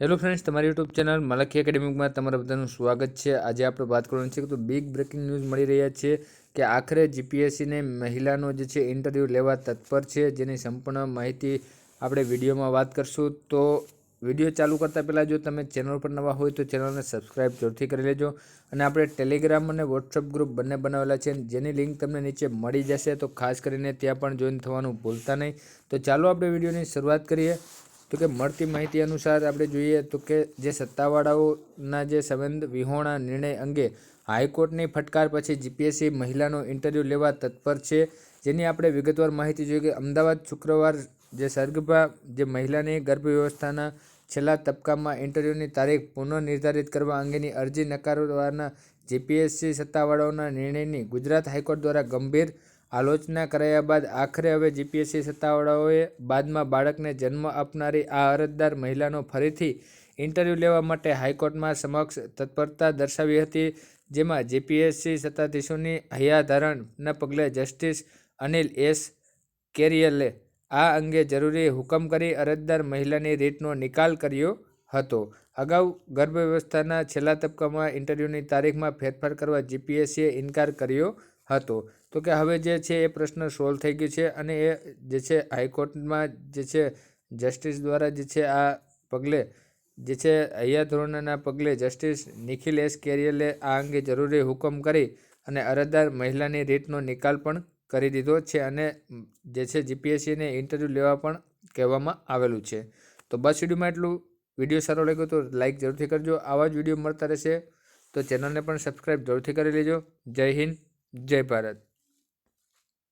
Hello friends, તમારી YouTube channel મલખી એકેડેમીમાં તમારા બધાનું સ્વાગત છે। આજે આપણે વાત કરવાની છે તો બિગ બ્રેકિંગ ન્યૂઝ મળી રહ્યા છે કે આખરે જીપીએસસીને મહિલાનો જે છે ઇન્ટરવ્યૂ લેવા તત્પર છે, જેની સંપૂર્ણ માહિતી આપણે વિડીયોમાં વાત કરશું। તો વિડીયો ચાલુ કરતાં પહેલાં જો તમે ચેનલ પર નવા હોય તો ચેનલને સબસ્ક્રાઈબ જરૂરથી કરી લેજો અને આપણે ટેલિગ્રામ અને વોટ્સઅપ ગ્રુપ બંને બનાવેલા છે, જેની લિંક તમને નીચે મળી જશે, તો ખાસ કરીને ત્યાં પણ જોઈન થવાનું ભૂલતા નહીં। તો ચાલો આપણે વિડીયોની શરૂઆત કરીએ। તો કે મળતી માહિતી અનુસાર આપણે જોઈએ તો કે જે સત્તાવાળાઓના જે સંબંધ વિહોણા નિર્ણય અંગે હાઈકોર્ટની ફટકાર પછી જીપીએસસી મહિલાનો ઇન્ટરવ્યૂ લેવા તત્પર છે, જેની આપણે વિગતવાર માહિતી જોઈએ કે અમદાવાદ શુક્રવાર જે સગર્ભા જે મહિલાની ગર્ભ વ્યવસ્થાના છેલ્લા તબક્કામાં ઇન્ટરવ્યૂની તારીખ પુનઃનિર્ધારિત કરવા અંગેની અરજી નકારવાના જીપીએસસી સત્તાવાળાઓના નિર્ણયની ગુજરાત હાઈકોર્ટ દ્વારા ગંભીર આલોચના કરાયા બાદ આખરે હવે જીપીએસસી સત્તાવાળાઓએ બાદમાં બાળકને જન્મ આપનારી આ અરજદાર મહિલાનો ફરીથી ઇન્ટરવ્યૂ લેવા માટે હાઈકોર્ટમાં સમક્ષ તત્પરતા દર્શાવી હતી, જેમાં જીપીએસસી સત્તાધીશોની હૈયાધારણના પગલે જસ્ટિસ અનિલ એસ કેરિયલે આ અંગે જરૂરી હુકમ કરી અરજદાર મહિલાની રીતનો નિકાલ કર્યો હતો। અગાઉ ગર્ભ વ્યવસ્થાના છેલ્લા તબક્કામાં ઇન્ટરવ્યૂની તારીખમાં ફેરફાર કરવા જીપીએસસીએ ઇનકાર કર્યો હતો। તો કે હવે જે છે એ પ્રશ્ન સોલ્વ થઈ ગયો છે અને એ જે છે હાઈકોર્ટમાં જે છે જસ્ટિસ દ્વારા જે છે આ પગલે જે છે હૈયાધારણના પગલે જસ્ટિસ નિખિલ એસ કેરિયલે આ અંગે જરૂરી હુકમ કરી અને અરજદાર મહિલાની રીતનો નિકાલ પણ કરી દીધો છે અને જે છે જીપીએસસીને ઇન્ટરવ્યૂ લેવા પણ કહેવામાં આવેલું છે। તો બસ વિડીયોમાં એટલું। વિડીયો સારો લાગ્યો તો લાઇક જરૂરથી કરજો। આવા જ વિડીયો મળતા રહેશે તો ચેનલને પણ સબસ્ક્રાઈબ જરૂરથી કરી લેજો। જય હિન્દ, જય ભારત।